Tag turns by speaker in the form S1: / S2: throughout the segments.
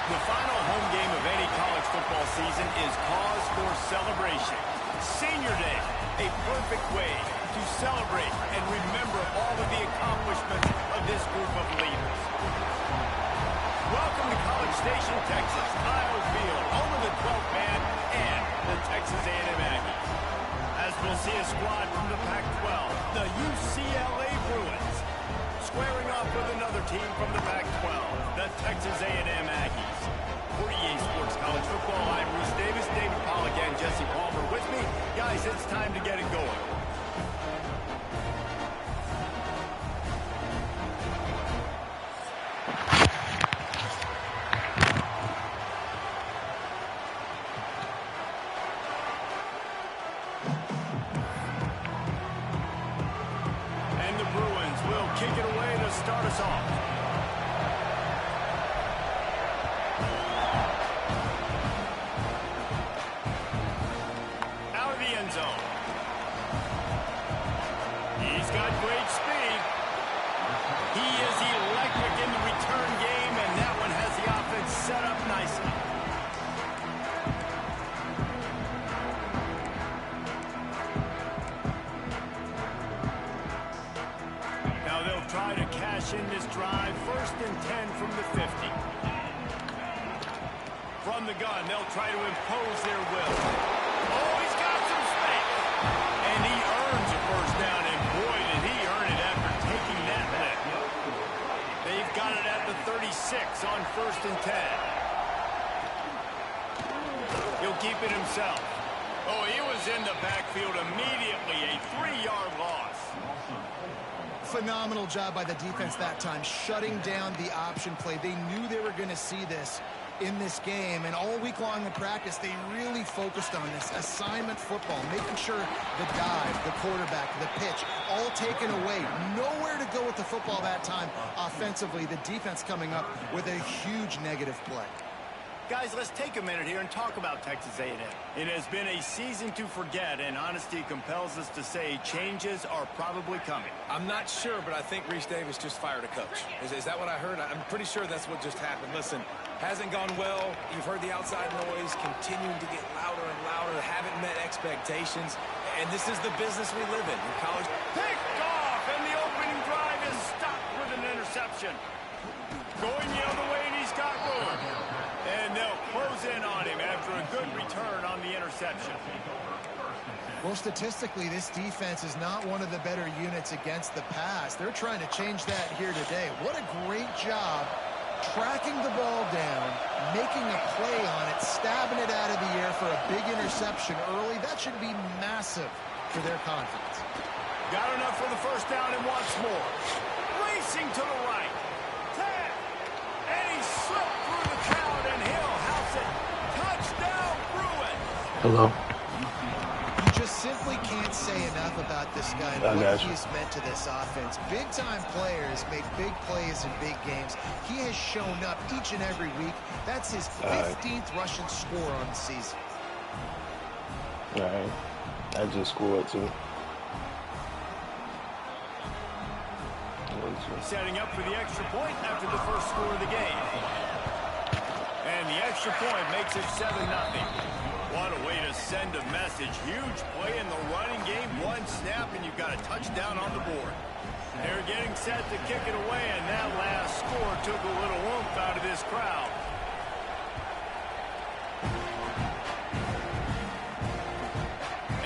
S1: The final home game of any college football season is cause for celebration. Senior Day, a perfect way to celebrate and remember all of the accomplishments of this group of leaders. Welcome to College Station, Texas, Kyle Field, home of the 12th man and the Texas A&M Aggies. As we'll see a squad from the Pac-12, the UCLA Bruins, squaring off with another team from the Pac-12, the Texas A&M Aggies. For EA Sports College Football, I'm Reese Davis, David Pollack, and Jesse Palmer with me. Guys, it's time to get it going. And the Bruins will kick it away to start us off. Zone. He's got great speed. He is electric in the return game, and that one has the offense set up nicely. Now they'll try to cash in this drive. 1st and 10 from the 50. From the gun, they'll try to impose their will. Oh, he's got some space. And he earns a first down, and boy, did he earn it after taking that hit. They've got it at the 36 on 1st and 10. He'll keep it himself. Oh, he was in the backfield immediately. A 3-yard loss.
S2: Phenomenal job by the defense that time, shutting down the option play. They knew they were going to see this in this game, and all week long in practice they really focused on this assignment football, making sure the dive, the quarterback, the pitch, all taken away. Nowhere to go with the football that time offensively. The defense coming up with a huge negative play.
S1: Guys, let's take a minute here and talk about Texas A&M. It has been a season to forget, and honesty compels us to say changes are probably coming.
S3: I'm not sure, but I think Reese Davis just fired a coach. Is that what I heard? I'm pretty sure that's what just happened. Listen, hasn't gone well. You've heard the outside noise, continuing to get louder and louder, haven't met expectations, and this is the business we live in college.
S1: Picked off, and the opening drive is stopped with an interception. Going the other way, and he's got room. And they'll close in on him after a good return on the interception.
S2: Well, statistically, this defense is not one of the better units against the pass. They're trying to change that here today. What a great job tracking the ball down, making a play on it, stabbing it out of the air for a big interception early. That should be massive for their confidence.
S1: Got enough for the first down and wants more. Racing to the right. 10. And he slipped through the crowd, and he'll house it. Touchdown, Bruins.
S4: Hello.
S2: You just simply can't say enough about this guy and what he's meant to this offense. Big-time players make big plays in big games. He has shown up each and every week. That's his 15th rushing score on the season.
S4: All right. I just scored, too.
S1: Setting up for the extra point after the first score of the game. And the extra point makes it 7-0. What a way to send a message. Huge play in the running game. One snap and you've got a touchdown on the board. They're getting set to kick it away, and that last score took a little oomph out of this crowd.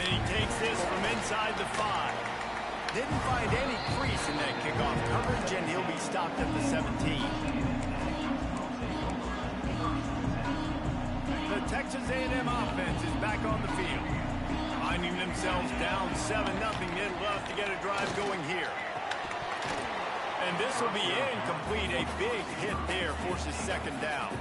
S1: And he takes this from inside the 5. Didn't find any crease in that kickoff coverage, and he'll be stopped at the 17. The Texas A&M offense is back on the field. Finding themselves down 7-0, they'd love to get a drive going here. And this will be incomplete. A big hit there forces 2nd down.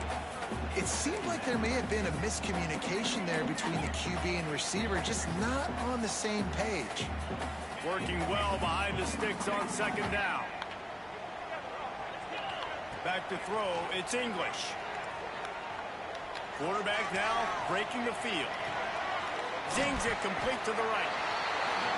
S2: It seemed like there may have been a miscommunication there between the QB and receiver, just not on the same page.
S1: Working well behind the sticks on 2nd down. Back to throw, it's English. Quarterback now breaking the field. Zings it complete to the right.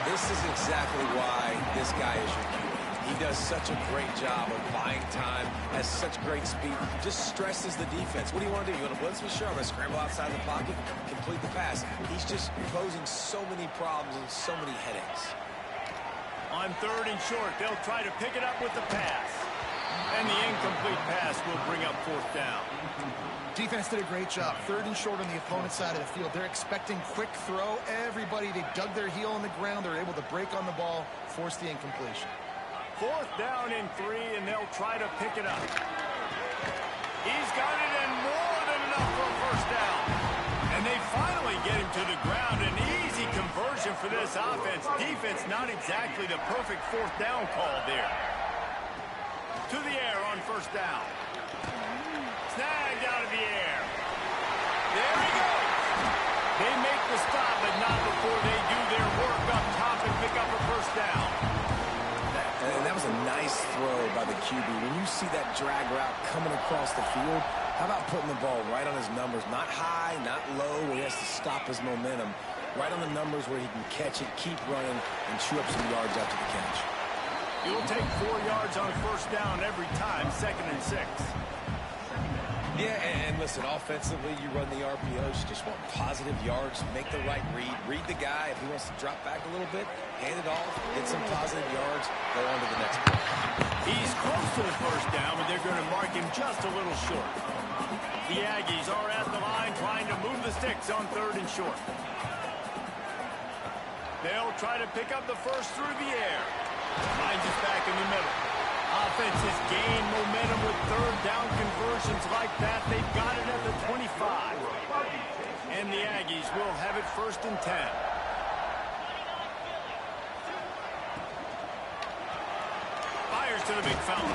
S3: This is exactly why this guy is your QB. He does such a great job of buying time, has such great speed, just stresses the defense. What do you want to do? You want to blitz me? Sure, I'm going to scramble outside the pocket, complete the pass. He's just posing so many problems and so many headaches.
S1: On 3rd and short, they'll try to pick it up with the pass. And the incomplete pass will bring up 4th down.
S2: Defense did a great job. 3rd and short on the opponent's side of the field. They're expecting quick throw. Everybody, they dug their heel on the ground. They're able to break on the ball, force the incompletion.
S1: 4th down and 3, and they'll try to pick it up. He's got it, and more than enough for a 1st down. And they finally get him to the ground. An easy conversion for this offense. Defense not exactly the perfect 4th down call there. To the air on 1st down. Snagged out of the air. There he goes. They make the stop, but not before they do their work up top and pick up a 1st down.
S3: And that was a nice throw by the QB. When you see that drag route coming across the field, how about putting the ball right on his numbers? Not high, not low, where he has to stop his momentum. Right on the numbers where he can catch it, keep running, and chew up some yards after the catch.
S1: You'll take 4 yards on 1st down every time, 2nd and 6.
S3: Yeah, and listen, offensively, you run the RPOs. You just want positive yards, make the right read. Read the guy. If he wants to drop back a little bit, hand it off, get some positive yards, go on to the next play.
S1: He's close to the 1st down, but they're going to mark him just a little short. The Aggies are at the line trying to move the sticks on 3rd and short. They'll try to pick up the 1st through the air. Finds us back in the middle. Offenses gain momentum with 3rd down conversions like that. They've got it at the 25. And the Aggies will have it 1st and 10. Fires to the big fella.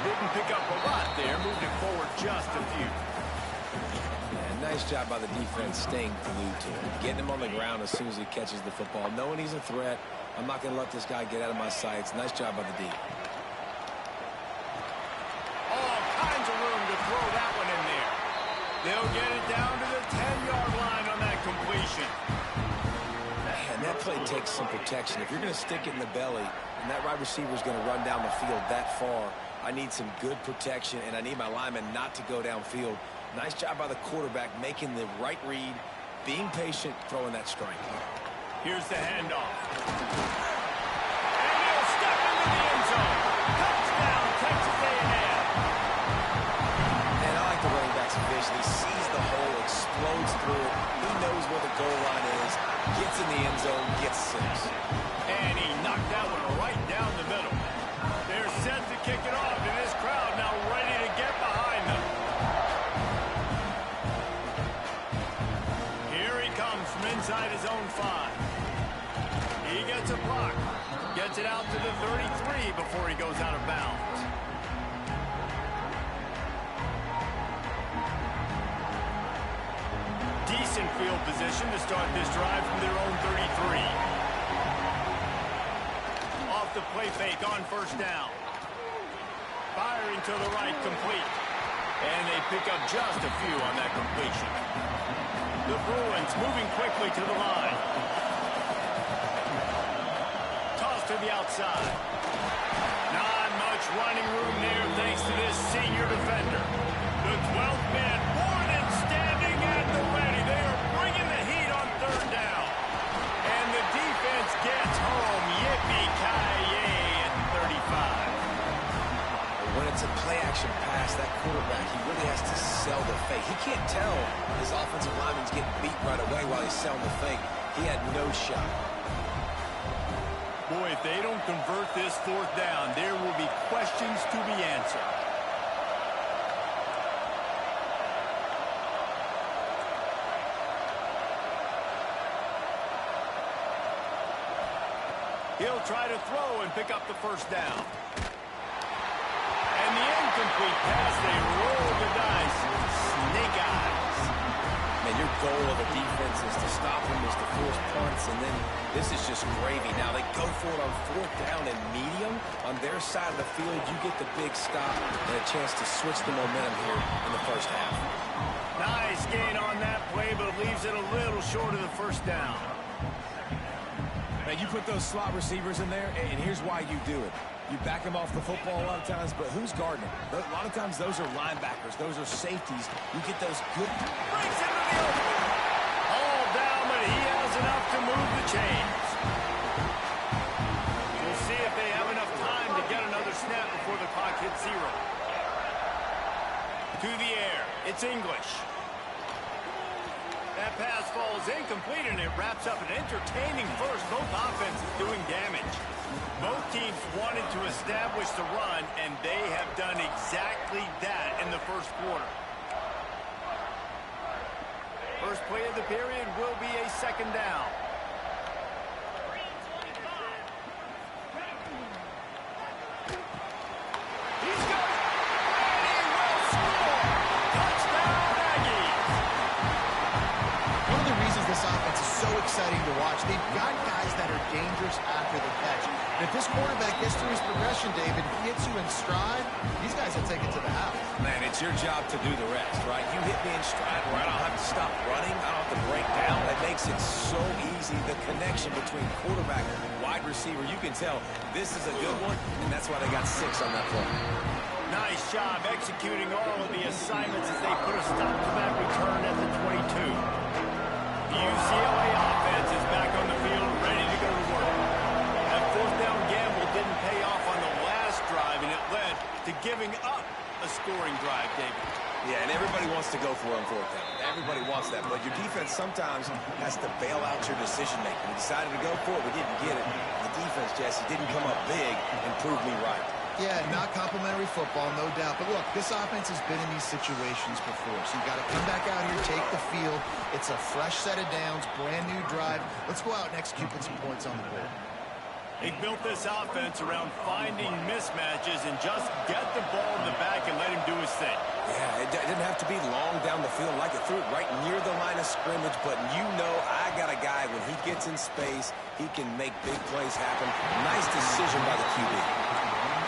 S1: Didn't pick up a lot there. Moved it forward just a few.
S3: Yeah, nice job by the defense staying glued to him. Getting him on the ground as soon as he catches the football. Knowing he's a threat. I'm not going to let this guy get out of my sights. Nice job by the D.
S1: Throw that one in there. They'll get it down to the 10-yard line on that completion.
S3: And that play takes some protection. If you're going to stick it in the belly and that wide receiver is going to run down the field that far, I need some good protection, and I need my lineman not to go downfield. Nice job by the quarterback making the right read, being patient, throwing that strike.
S1: Here's the handoff. And he'll step into the end zone. Touchdown, Texas A&M.
S3: The running back's vision. He sees the hole, explodes through it. He knows where the goal line is, gets in the end zone, gets 6.
S1: And he knocked that one right down the middle. They're set to kick it off, and this crowd now ready to get behind them. Here he comes from inside his own 5. He gets a block. Gets it out to the 33 before he goes out of bounds. Decent field position to start this drive from their own 33. Off the play fake on 1st down. Firing to the right, complete. And they pick up just a few on that completion. The Bruins moving quickly to the line. Toss to the outside. Not much running room there thanks to this senior defender. The 12th man more than standing at the ready. They are bringing the heat on 3rd down. And the defense gets home. Yippee-ki-yay at 35.
S3: When it's a play-action pass, that quarterback, he really has to sell the fake. He can't tell his offensive lineman's getting beat right away while he's selling the fake. He had no shot.
S1: Boy, if they don't convert this 4th down, there will be questions to be answered. He'll try to throw and pick up the 1st down. And the incomplete pass, they roll the dice. Snake eyes.
S3: Man, your goal of a defense is to stop them, is to force punts, and then this is just gravy. Now they go for it on 4th down and medium. On their side of the field, you get the big stop and a chance to switch the momentum here in the 1st half.
S1: Nice gain on that play, but leaves it a little short of the 1st down.
S3: Man, you put those slot receivers in there, and here's why you do it. You back them off the football a lot of times, but who's guarding them? A lot of times those are linebackers. Those are safeties. You get those good...
S1: Breaks into the open. All down, but he has enough to move the chains. We'll see if they have enough time to get another snap before the clock hits 0. To the air. It's English. That pass falls incomplete, and it wraps up an entertaining first. Both offenses doing damage. Both teams wanted to establish the run, and they have done exactly that in the first quarter. First play of the period will be a second down. He's got it. And he will score. Touchdown, Aggies.
S2: One of the reasons this offense is so exciting to watch, they've got guys that are dangerous after the catch. And if this quarterback gets through his progression, David, he hits you in stride, these guys will take it to the house.
S3: Man, it's your job to do the rest, right? You hit me in stride where I don't have to stop running. I don't have to break down. That makes it so easy. The connection between quarterback and wide receiver, you can tell this is a good one, and that's why they got 6 on that play.
S1: Nice job executing all of the assignments as they put a stop to that return at the 22. The UCLA offense is back on the field, ready to go to work. That fourth down gamble didn't pay off on the last drive, and it led to giving up a scoring drive, David.
S3: Yeah, and everybody wants to go for it on fourth down. Everybody wants that, but your defense sometimes has to bail out your decision-making. We decided to go for it. We didn't get it. The defense, Jesse, didn't come up big and prove me right.
S2: Yeah, not complimentary football, no doubt. But look, this offense has been in these situations before. So you got to come back out here, take the field. It's a fresh set of downs, brand new drive. Let's go out and execute, put some points on the board.
S1: They built this offense around finding mismatches and just get the ball in the back and let him do his thing.
S3: Yeah, it didn't have to be long down the field. Like it threw it right near the line of scrimmage, but you know I got a guy, when he gets in space, he can make big plays happen. Nice decision by the QB.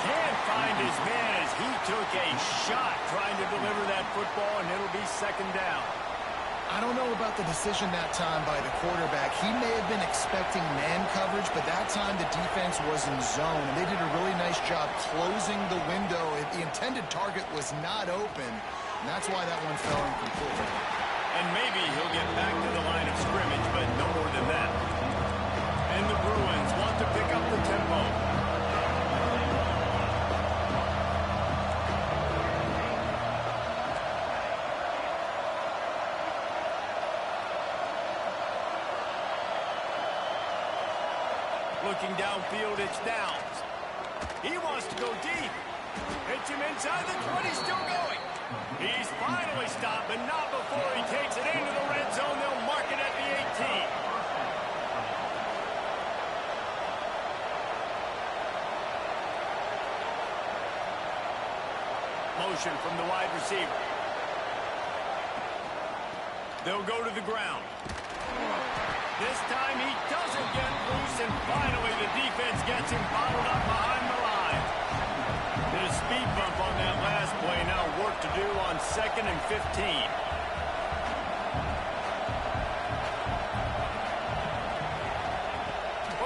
S1: Can't find his man as he took a shot trying to deliver that football, and it'll be second down.
S2: I don't know about the decision that time by the quarterback. He may have been expecting man coverage, but that time the defense was in zone, and they did a really nice job closing the window. The intended target was not open, and that's why that one fell incomplete.
S1: And maybe he'll get back to the line of scrimmage, but no more than that. And the Bruins want to pick up the tempo. Looking downfield, it's Downs. He wants to go deep. Hits him inside the 20, still going. He's finally stopped, but not before he takes it into the red zone. They'll mark it at the 18. Motion from the wide receiver. They'll go to the ground. This time he doesn't get loose, and finally the defense gets him bottled up behind the line. Did a speed bump on that last play. Now work to do on 2nd and 15.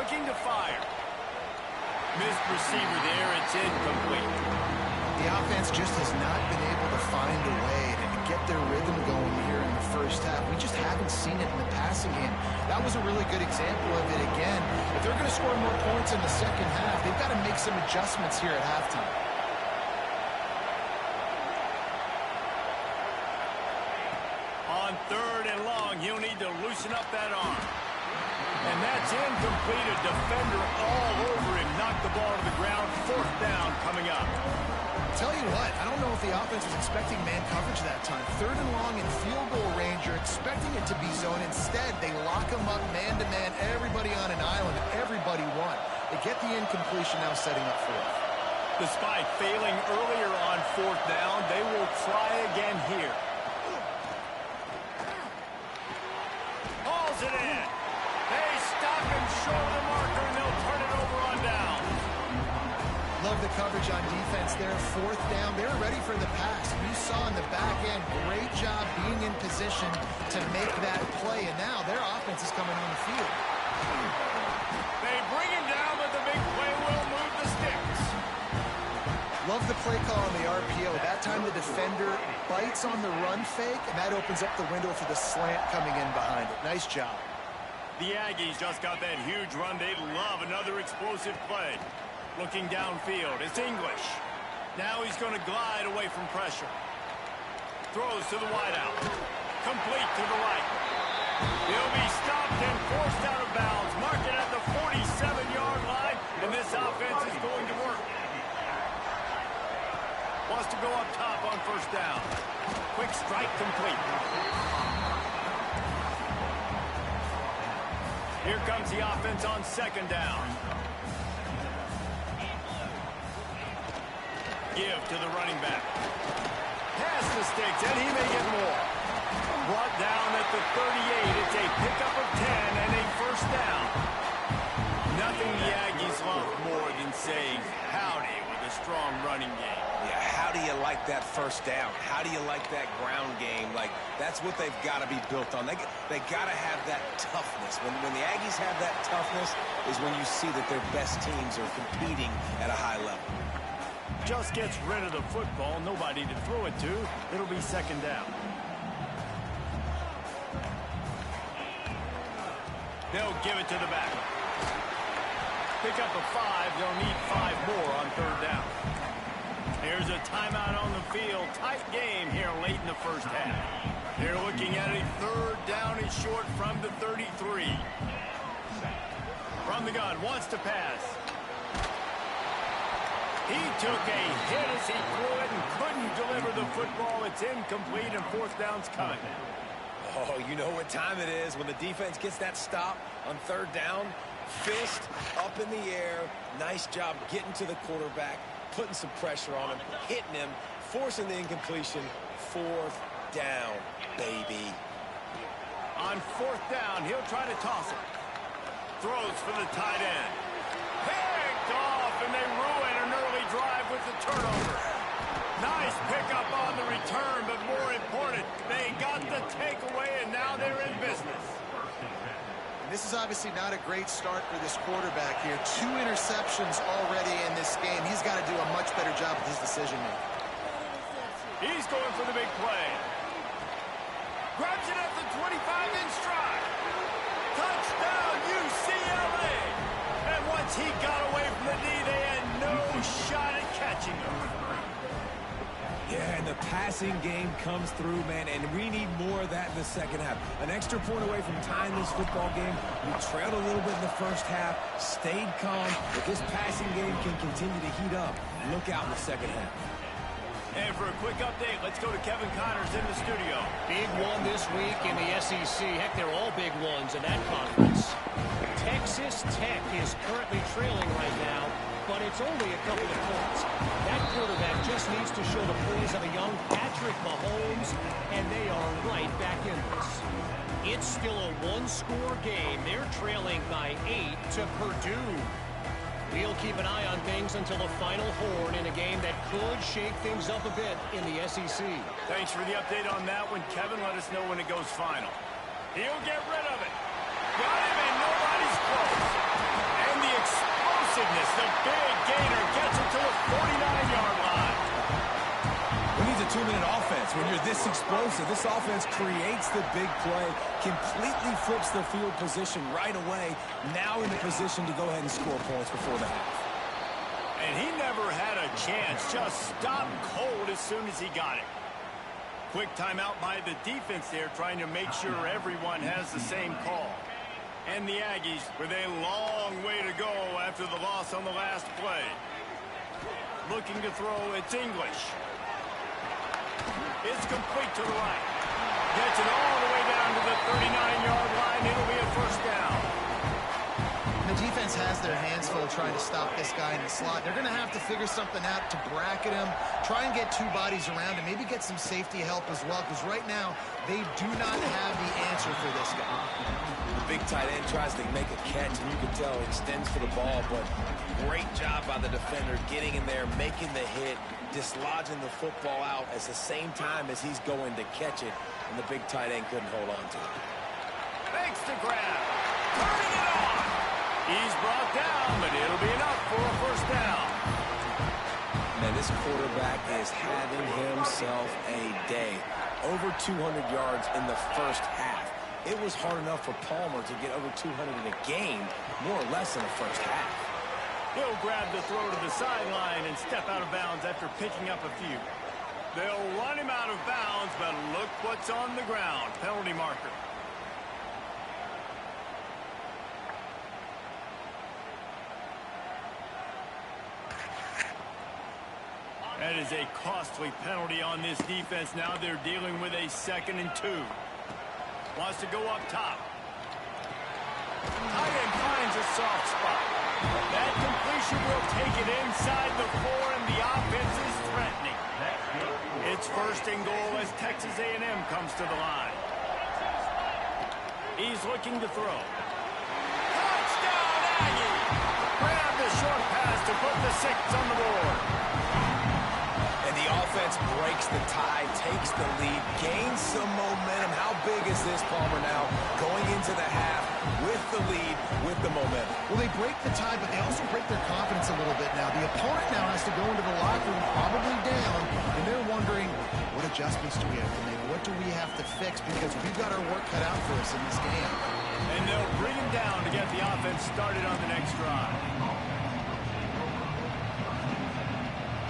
S1: Looking to fire. Missed receiver there. It's incomplete.
S2: The offense just has not been able to find a way to get their rhythm going here in the first half. We just haven't seen it in the passing game. That was a really good example of it again. If they're going to score more points in the second half, they've got to make some adjustments here at halftime.
S1: On 3rd and long, he'll need to loosen up that arm. And that's incomplete. A defender all over him. Knocked the ball to the ground. 4th down coming up.
S2: Tell you what, I don't know if the offense was expecting man coverage that time. 3rd and long in field goal range, you're expecting it to be zone. Instead, they lock them up man-to-man, everybody on an island, everybody won. They get the incompletion, now setting up 4th.
S1: Despite failing earlier on 4th down, they will try again here. Hauls it in. They stop him short of the marker, and they'll turn it over on down.
S2: Love the coverage on defense there. 4th down. They were ready for the pass. You saw in the back end, great job being in position to make that play. And now their offense is coming on the field.
S1: They bring him down, but the big play will move the sticks.
S2: Love the play call on the RPO. That time the defender bites on the run fake, and that opens up the window for the slant coming in behind it. Nice job.
S1: The Aggies just got that huge run. They love another explosive play. Looking downfield, it's English. Now he's going to glide away from pressure. Throws to the wideout. Complete to the right. He'll be stopped and forced out of bounds. Mark it at the 47-yard line, and this offense is going to work. Wants to go up top on first down. Quick strike complete. Here comes the offense on second down. Give to the running back. Pass mistakes, and he may get more. Brought down at the 38. It's a pickup of 10 and a first down. Nothing the Aggies love more than saying howdy with a strong running game.
S3: Yeah, how do you like that first down? How do you like that ground game? Like, that's what they've got to be built on. They got to have that toughness. When the Aggies have that toughness is when you see that their best teams are competing at a high level.
S1: Just gets rid of the football. Nobody to throw it to. It'll be second down. They'll give it to the back. Pick up a 5. They'll need 5 more on third down. Here's a timeout on the field. Tight game here late in the first half. They're looking at a third down and short from the 33. From the gun, wants to pass. He took a hit as he threw it and couldn't deliver the football. It's incomplete and fourth down's coming.
S3: Oh, you know what time it is when the defense gets that stop on third down. Fist up in the air. Nice job getting to the quarterback, putting some pressure on him, hitting him, forcing the incompletion. Fourth down, baby.
S1: On fourth down, he'll try to toss it. Throws for the tight end. Picked off, and they ruin an early drive with the turnover. Nice pickup on the return, but more important, they got the takeaway, and now they're in business.
S2: This is obviously not a great start for this quarterback here. 2 interceptions already in this game. He's got to do a much better job with his decision-making.
S1: He's going for the big play. Grabs it at the 25 in stride. Touchdown, UCLA. And once he got away from the knee, they had no shot at catching him.
S3: Yeah, and the passing game comes through, man, and we need more of that in the second half. An extra point away from tying this football game. We trailed a little bit in the first half, stayed calm. If this passing game can continue to heat up, look out in the second half.
S1: And for a quick update, let's go to Kevin Connors in the studio.
S5: Big one this week in the SEC. Heck, they're all big ones in that conference. Texas Tech is currently trailing right now, but it's only a couple of points. That quarterback just needs to show the poise of a young Patrick Mahomes, and they are right back in this. It's still a one-score game. They're trailing by 8 to Purdue. We'll keep an eye on things until the final horn in a game that could shake things up a bit in the SEC.
S1: Thanks for the update on that one, Kevin. Let us know when it goes final. He'll get rid of it. Got him, and nobody's close. And the explosiveness, the big gainer gets it to the 49-yard line.
S3: We need a 2-minute offense. When you're this explosive, this offense creates the big play, completely flips the field position right away, now in the position to go ahead and score points before the half.
S1: And he never had a chance, just stopped cold as soon as he got it. Quick timeout by the defense there, trying to make sure everyone has the same call. And the Aggies with a long way to go after the loss on the last play. Looking to throw, it's English. It's complete to the right. Gets it all the way down to the 39-yard line. It'll be a first down.
S2: The defense has their hands full trying to stop this guy in the slot. They're going to have to figure something out to bracket him, try and get 2 bodies around him, maybe get some safety help as well, because right now they do not have the answer for this guy.
S3: The big tight end tries to make a catch, and you can tell he extends for the ball, but great job by the defender getting in there, making the hit, dislodging the football out at the same time as he's going to catch it, and the big tight end couldn't hold on to it.
S1: Thanks to grab. Turning it on. He's brought down, but it'll be enough for a first down.
S3: And this quarterback is having himself a day. Over 200 yards in the first half. It was hard enough for Palmer to get over 200 in a game, more or less in the first half.
S1: He'll grab the throw to the sideline and step out of bounds after picking up a few. They'll run him out of bounds, but look what's on the ground. Penalty marker. That is a costly penalty on this defense. Now they're dealing with a 2nd and 2. Wants to go up top. Tight end finds a soft spot. That completion will take it inside the 4, and the offense is threatening. It's 1st and goal as Texas A&M comes to the line. He's looking to throw. Touchdown, Aggie! Grab the short pass to put the 6 on the board.
S3: And the offense breaks the tie, takes the lead, gains some momentum. How big is this, Palmer, now going into the half with the lead, with the momentum?
S2: Well, they break the tie, but they also break their confidence a little bit now. The opponent now has to go into the locker room probably down, and they're wondering, what adjustments do we have to make? What do we have to fix? Because we've got our work cut out for us in this game.
S1: And they'll bring him down to get the offense started on the next drive.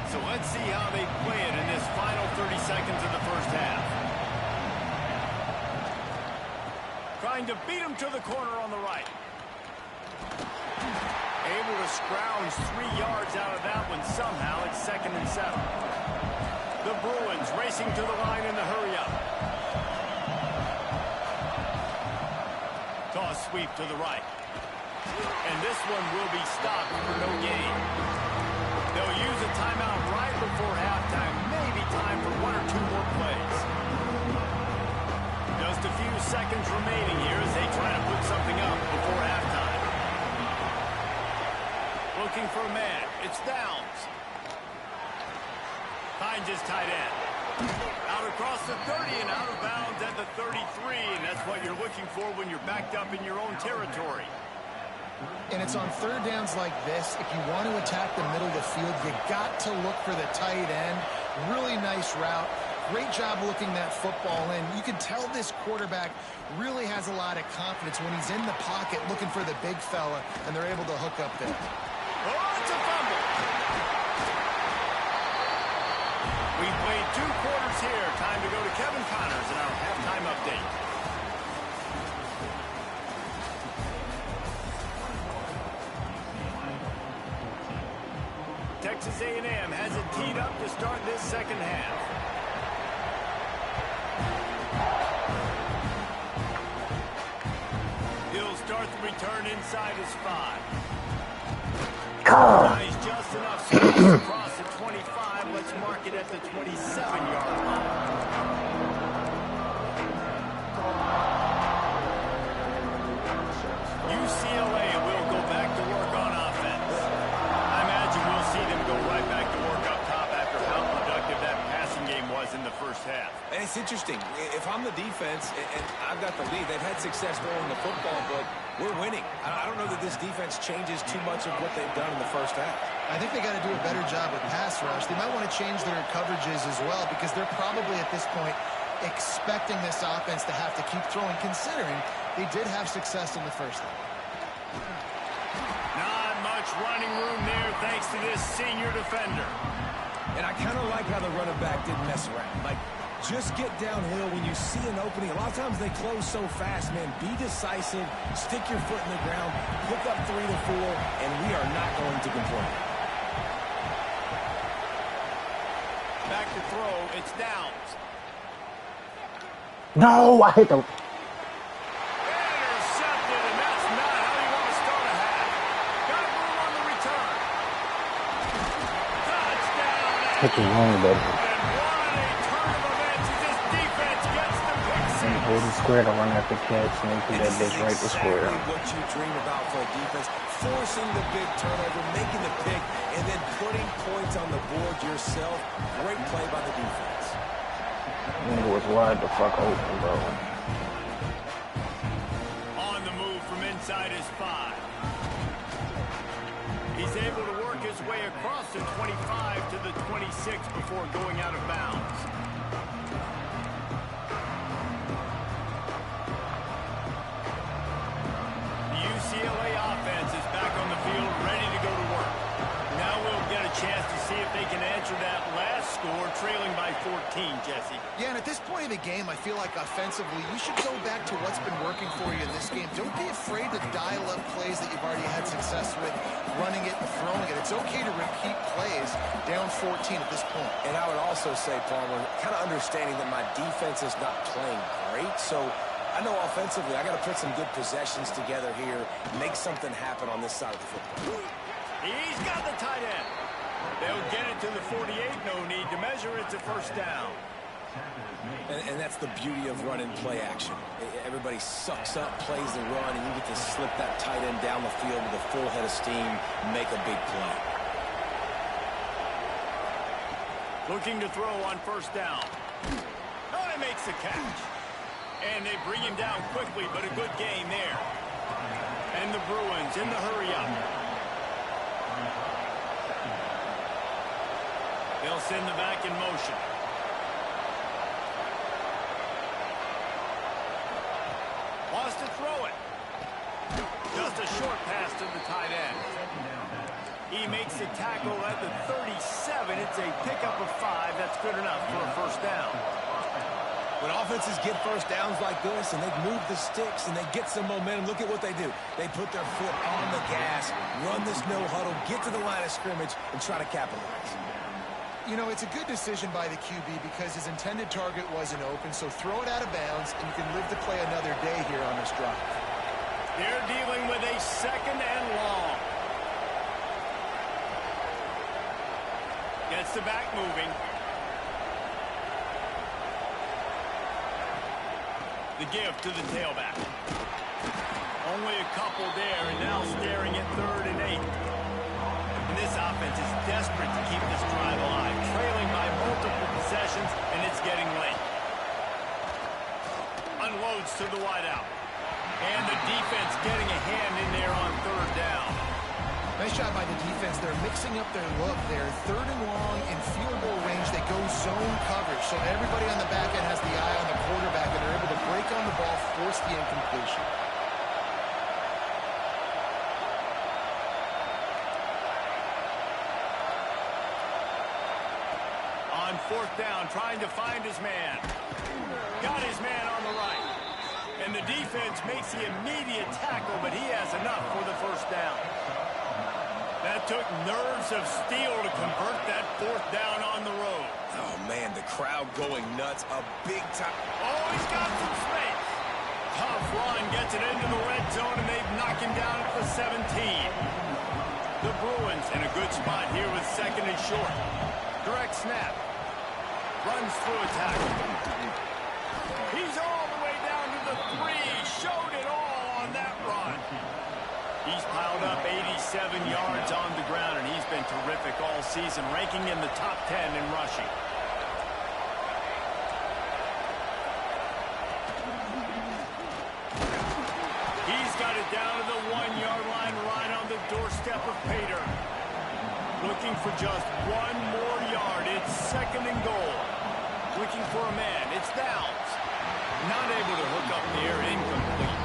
S1: So let's see how they play it in this final 30 seconds of the first half. Trying to beat him to the corner on the right. Able to scrounge 3 yards out of that one somehow. It's 2nd and 7. The Bruins racing to the line in the hurry-up. Toss sweep to the right. And this one will be stopped for no gain. They'll use a timeout right before halftime. Maybe time for 1 or 2 more plays. Just a few seconds remaining here as they try to put something up before halftime. Looking for a man. It's Downs. Finds his tight end. Out across the 30 and out of bounds at the 33. And that's what you're looking for when you're backed up in your own territory.
S2: And it's on 3rd downs like this. If you want to attack the middle of the field, you got to look for the tight end. Really nice route. Great job looking that football in. You can tell this quarterback really has a lot of confidence when he's in the pocket looking for the big fella, and they're able to hook up there.
S1: Oh, it's a fumble. We've played 2 quarters here. Time to go to Kevin Connors in our halftime update. Texas A&M has it teed up to start this 2nd half. He'll start the return inside his 5. Nice, just enough space across the 25. Let's mark it at the 27-yard line. UCLA will go back to work on offense. I imagine we'll see them go right back to work up top after how productive that passing game was in the first half.
S3: And it's interesting. If I'm the defense and I've got the lead, they've had success throwing the football, but we're winning. I don't know that this defense changes too much of what they've done in the first half.
S2: I think they got to do a better job with pass rush. They might want to change their coverages as well, because they're probably at this point expecting this offense to have to keep throwing, considering they did have success in the first half.
S1: Not much running room there thanks to this senior defender.
S3: And I kind of like how the running back didn't mess around. Like, just get downhill when you see an opening. A lot of times they close so fast, man. Be decisive, stick your foot in the ground, pick up 3 to 4, and we are not going to complain.
S1: Back to throw, it's Downs.
S4: No, I hit the...
S1: Intercepted, and that's not how you want to start a half. Got room on the return. Touchdown.
S4: Hit the wrong button.
S1: And what a turn of events as this defense gets the pick six.
S4: Holding square to run after catch, and they put that bitch right to square.
S3: Exactly what you dream about for a defense. Forcing the big turnover, making the pick, and then putting points on the board yourself. Great play by the defense.
S4: Nigga was wide the fuck open, bro.
S1: On the move from inside his 5. He's able to work his way way across the 25 to the 26 before going out of bounds. The UCLA offense is back on the field, ready to go to work. Now we'll get a chance to see if they can answer that last score, trailing by 14, Jesse.
S2: Yeah, and at this point of the game, I feel like offensively, you should go back to what's been working for you in this game. Don't be afraid to dial up plays that you've already had success with, running it and throwing it. It's okay to repeat plays down 14 at this point.
S3: And I would also say, Palmer, kind of understanding that my defense is not playing great, so I know offensively I got to put some good possessions together here, make something happen on this side of the football.
S1: He's got the tight end. They'll get it to the 48. No need to measure. It's a first down.
S3: And that's the beauty of running play action. Everybody sucks up, plays the run, and you get to slip that tight end down the field with a full head of steam, make a big play.
S1: Looking to throw on first down. Oh, he makes the catch. And they bring him down quickly, but a good game there. And the Bruins in the hurry-up. They'll send the back in motion. Wants to throw it. Just a short pass to the tight end. He makes the tackle at the 37. It's a pickup of 5. That's good enough for a first down.
S3: When offenses get first downs like this and they move the sticks and they get some momentum, look at what they do. They put their foot on the gas, run this no huddle, get to the line of scrimmage, and try to capitalize.
S2: You know, it's a good decision by the QB because his intended target wasn't open, so throw it out of bounds, and you can live to play another day here on this drive.
S1: They're dealing with a second and long. Gets the back moving. The give to the tailback. Only a couple there, and now staring at 3rd and 8. And this offense is desperate to keep this drive alive, trailing by multiple possessions, and it's getting late. Unloads to the wideout. And the defense getting a hand in there on 3rd down.
S2: Nice job by the defense. They're mixing up their look. They're 3rd and long in field goal range. They go zone coverage, so everybody on the back end has the eye on the quarterback, and they're able to break on the ball, force the incompletion.
S1: On 4th down, trying to find his man. Got his man on the right. And the defense makes the immediate tackle, but he has enough for the first down. That took nerves of steel to convert that 4th down on the road.
S3: Oh, man, the crowd going nuts. A big time.
S1: Oh, he's got some space. Tough run, gets it into the red zone, and they've knocked him down at the 17. The Bruins in a good spot here with 2nd and short. Direct snap. Runs through a tackle. He's all the way down to the 3. Showed it all on that run. He's piled up 87 yards on the ground, and he's been terrific all season, ranking in the top 10 in rushing. He's got it down to the 1-yard line, right on the doorstep of Pater. Looking for just 1 more yard. It's 2nd and goal. Looking for a man. It's Downs. Not able to hook up there. Incomplete.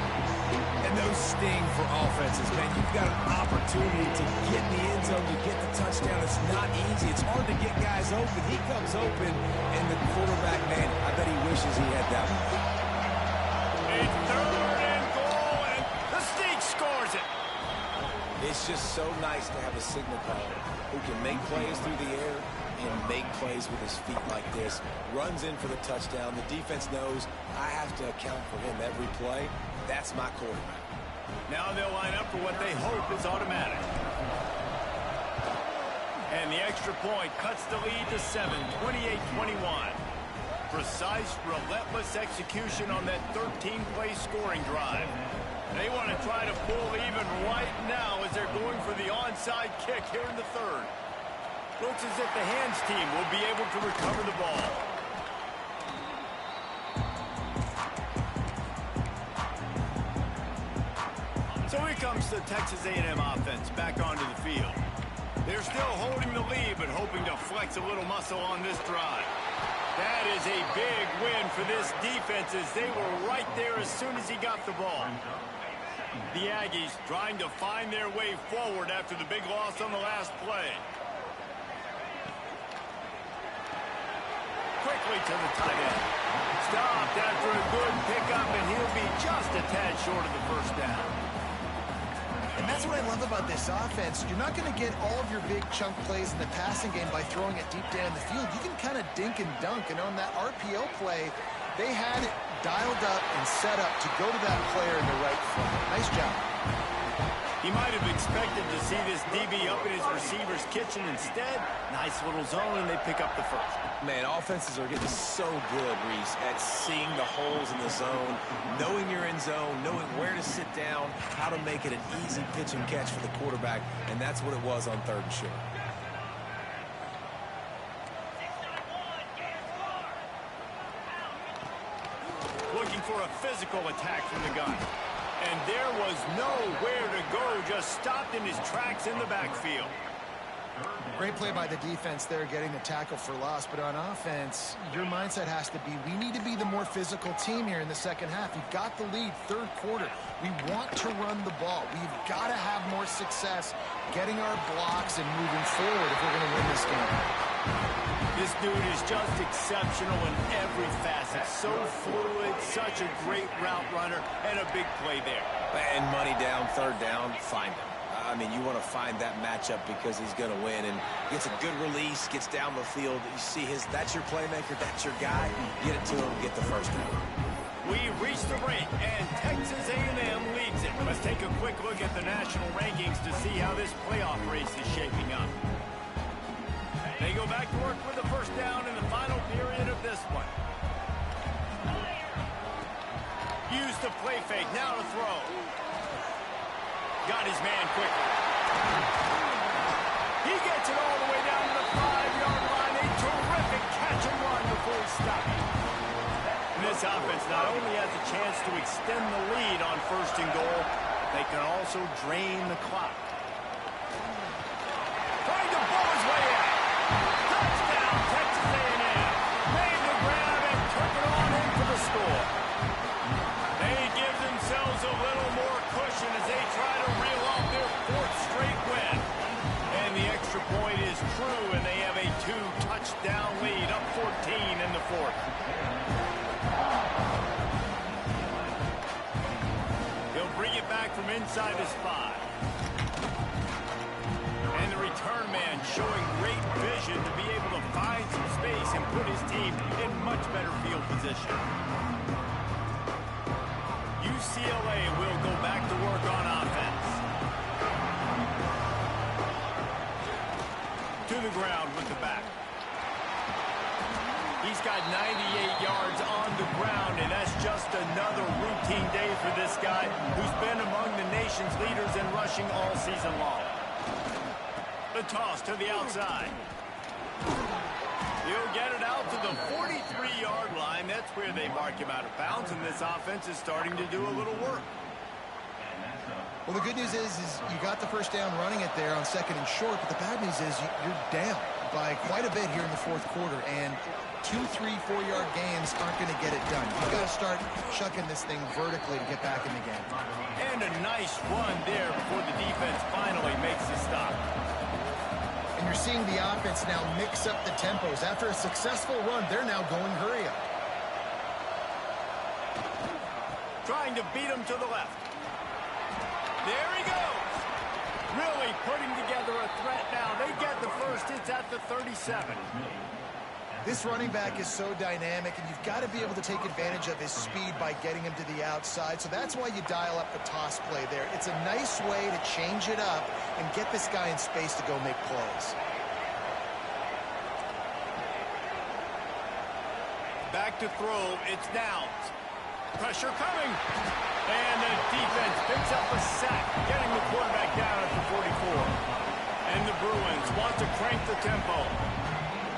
S3: And those sting for offenses, man. You've got an opportunity to get in the end zone, to get the touchdown. It's not easy. It's hard to get guys open. He comes open, and the quarterback, man, I bet he wishes he had that one.
S1: It's 3rd and goal, and the Steak scores it.
S3: It's just so nice to have a signal caller who can make plays through the air and make plays with his feet like this. Runs in for the touchdown. The defense knows I have to account for him every play. That's my quarterback.
S1: Now they'll line up for what they hope is automatic. And the extra point cuts the lead to 7, 28-21. Precise, relentless execution on that 13-play scoring drive. They want to try to pull even right now as they're going for the onside kick here in the 3rd. Looks as if the hands team will be able to recover the ball. So here comes the Texas A&M offense back onto the field. They're still holding the lead, but hoping to flex a little muscle on this drive. That is a big win for this defense as they were right there as soon as he got the ball. The Aggies trying to find their way forward after the big loss on the last play. Quickly to the tight end. Stopped after a good pickup, and he'll be just a tad short of the first down.
S2: And that's what I love about this offense. You're not going to get all of your big chunk plays in the passing game by throwing it deep down the field. You can kind of dink and dunk. And on that RPO play, they had it dialed up and set up to go to that player in the right front. Nice job.
S1: He might have expected to see this DB up in his receiver's kitchen. Instead, nice little zone, and they pick up the first.
S3: Man, offenses are getting so good, Reese, at seeing the holes in the zone, knowing you're in zone, knowing where to sit down, how to make it an easy pitch and catch for the quarterback, and that's what it was on 3rd and short.
S1: Looking for a physical attack from the gun. And there was nowhere to go, just stopped in his tracks in the backfield.
S2: Great play by the defense there, getting the tackle for loss. But on offense, your mindset has to be, we need to be the more physical team here in the second half. You've got the lead, 3rd quarter. We want to run the ball. We've got to have more success getting our blocks and moving forward if we're going to win this game.
S1: This dude is just exceptional in every facet. So fluid, such a great route runner, and a big play there.
S3: And money down, 3rd down, find him. I mean, you want to find that matchup because he's going to win. And gets a good release, gets down the field. You see that's your playmaker, that's your guy. Get it to him, get the first down.
S1: We reached the break, and Texas A&M leads it. Let's take a quick look at the national rankings to see how this playoff race is shaping up. They go back to work with the first down in the final period of this one. Use the play fake, now to throw. Got his man quickly. He gets it all the way down to the 5-yard line. A terrific catch and run before he stopped. And this offense not only has a chance to extend the lead on 1st and goal, they can also drain the clock. Trying to blow his way out. Touchdown, Texas A&M. Made the grab and took it on in for the score. They give themselves a little more cushion as they try to reel off their 4th straight win. And the extra point is true, and they have a 2-touchdown lead, up 14 in the 4th. He'll bring it back from inside his 5. And the return man showing great vision to be able to find some space and put his team in much better field position. UCLA will go back to work on offense. To the ground with the back. He's got 98 yards on the ground, and that's just another routine day for this guy who's been among the nation's leaders in rushing all season long. The toss to the outside. He'll get it out to the 43-yard line. That's where they mark him out of bounds, and this offense is starting to do a little work.
S2: Well, the good news is you got the first down running it there on 2nd and short, but the bad news is you're down by quite a bit here in the 4th quarter, and 2, 3, 4-yard gains aren't going to get it done. You've got to start chucking this thing vertically to get back in the game.
S1: And a nice run there before the defense finally makes the stop.
S2: And you're seeing the offense now mix up the tempos. After a successful run, they're now going hurry up.
S1: Trying to beat him to the left. There he goes. Really putting together a threat now. They get the first. It's at the 37.
S2: This running back is so dynamic, and you've got to be able to take advantage of his speed by getting him to the outside. So that's why you dial up the toss play there. It's a nice way to change it up and get this guy in space to go make plays.
S1: Back to throw. It's Downs. Pressure coming. And the defense picks up a sack, getting the quarterback down at the 44. And the Bruins want to crank the tempo.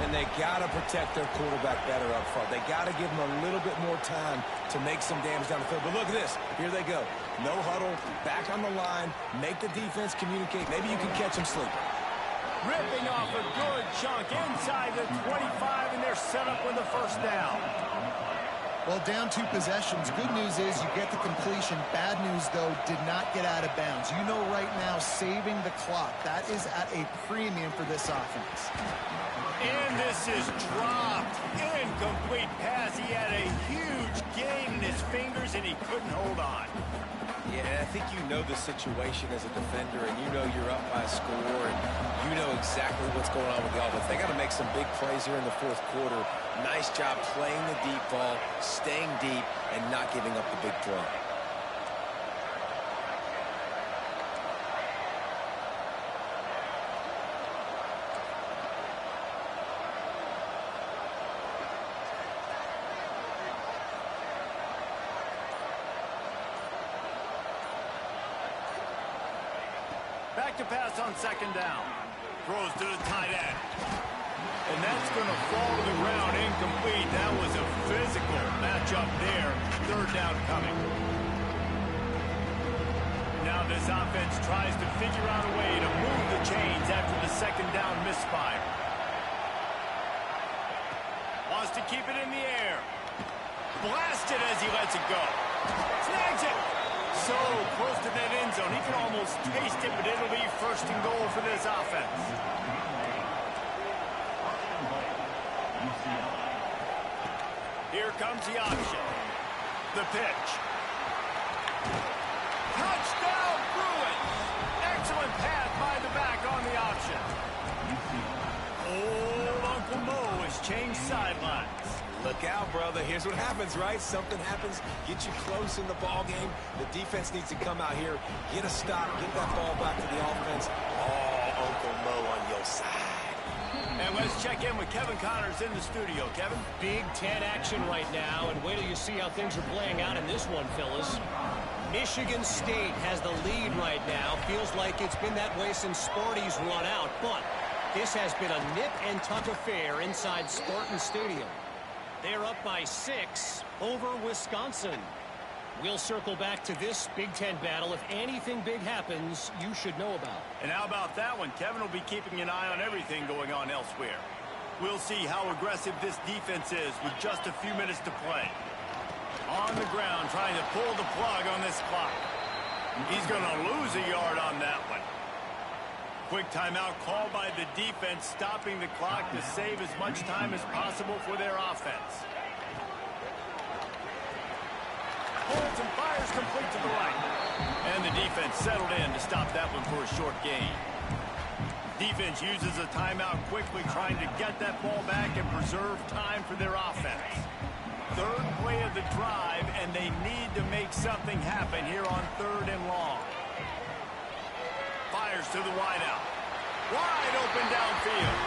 S3: And they got to protect their quarterback better up front. They got to give him a little bit more time to make some damage down the field. But look at this. Here they go. No huddle, back on the line, make the defense communicate. Maybe you can catch them sleeping.
S1: Ripping off a good chunk inside the 25, and they're set up with a first down.
S2: Well, down 2 possessions. Good news is you get the completion. Bad news, though, did not get out of bounds. You know right now, saving the clock, that is at a premium for this offense.
S1: And this is dropped. Incomplete pass. He had a huge gain in his fingers, and he couldn't hold on.
S3: Yeah, I think you know the situation as a defender, and you know you're up by a score, and you know exactly what's going on with the offense. They got to make some big plays here in the fourth quarter. Nice job playing the deep ball, staying deep, and not giving up the big play.
S1: Back to pass on second down. Throws to the tight end. And that's going to fall to the ground incomplete. That was a physical matchup there. Third down coming. Now this offense tries to figure out a way to move the chains after the second down misfire. Wants to keep it in the air. Blasted as he lets it go. Snags it. So close to that end zone. He can almost taste it, but it'll be first and goal for this offense. Here comes the option. The pitch. Touchdown, Bruins! Excellent pass by the back on the option. Old Uncle Mo has changed sidelines.
S3: Look out, brother. Here's what happens, right? Something happens, get you close in the ball game. The defense needs to come out here, get a stop, get that ball back to the offense. Oh, Uncle Mo on your side.
S1: And let's check in with Kevin Connors in the studio. Kevin?
S5: Big Ten action right now, and wait till you see how things are playing out in this one, fellas. Michigan State has the lead right now. Feels like it's been that way since Sparty's run out, but this has been a nip-and-tuck affair inside Spartan Stadium. They're up by 6 over Wisconsin. We'll circle back to this Big Ten battle. If anything big happens, you should know about.
S1: And how about that one? Kevin will be keeping an eye on everything going on elsewhere. We'll see how aggressive this defense is with just a few minutes to play. On the ground, trying to pull the plug on this clock. He's going to lose a yard on that one. Quick timeout called by the defense, stopping the clock to save as much time as possible for their offense. Holds and fires complete to the right. And the defense settled in to stop that one for a short gain. Defense uses a timeout quickly, trying to get that ball back and preserve time for their offense. Third play of the drive, and they need to make something happen here on 3rd and long. Fires to the wideout. Wide open downfield.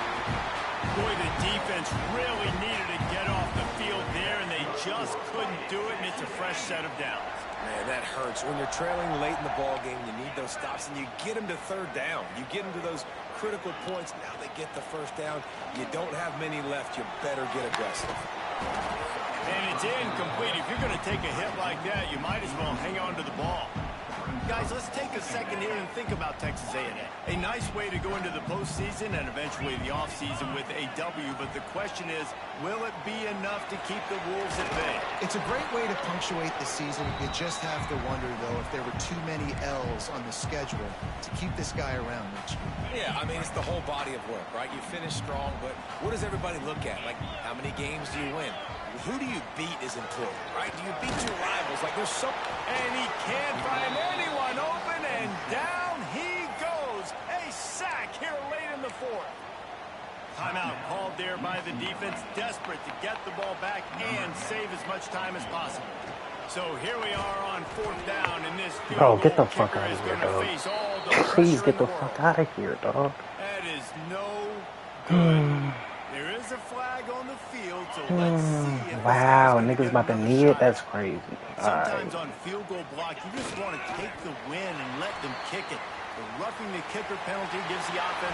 S1: Boy, the defense really needed to get off the field there, and they just couldn't do it, and it's a fresh set of downs.
S3: Man, that hurts. When you're trailing late in the ball game, you need those stops, and you get them to 3rd down. You get them to those critical points. Now they get the first down. You don't have many left. You better get aggressive.
S1: And it's incomplete. If you're going to take a hit like that, you might as well hang on to the ball. Guys, let's take a second here and think about Texas A&M. A nice way to go into the postseason and eventually the offseason with a W, but the question is, will it be enough to keep the Wolves at bay?
S2: It's a great way to punctuate the season. You just have to wonder, though, if there were too many L's on the schedule to keep this guy around, Rich.
S3: Yeah, I mean, it's the whole body of work, right? You finish strong, but what does everybody look at? Like, how many games do you win? Who do you beat is important, right? Do you beat your rivals? Like, there's some...
S1: And he can't find anyone open, and down he goes. A sack here late in the 4th. Timeout called there by the defense, desperate to get the ball back and save as much time as possible. So here we are on 4th down, and this field
S4: Bro, get the
S1: goal
S4: fuck
S1: kicker
S4: out
S1: is
S4: of here,
S1: gonna
S4: dog.
S1: face all the
S4: Please
S1: pressure
S4: get
S1: in
S4: the
S1: world.
S4: fuck out of here, dog.
S1: That is no good. There is a flag on the field, so let's see if
S4: Wow,
S1: this guy's
S4: niggas about to
S1: gonna
S4: knee
S1: get
S4: it?
S1: another
S4: That's
S1: shot.
S4: crazy.
S1: Sometimes
S4: Alright.
S1: on field goal block, you just want to take the win and let them kick it. The roughing the kicker penalty gives the offense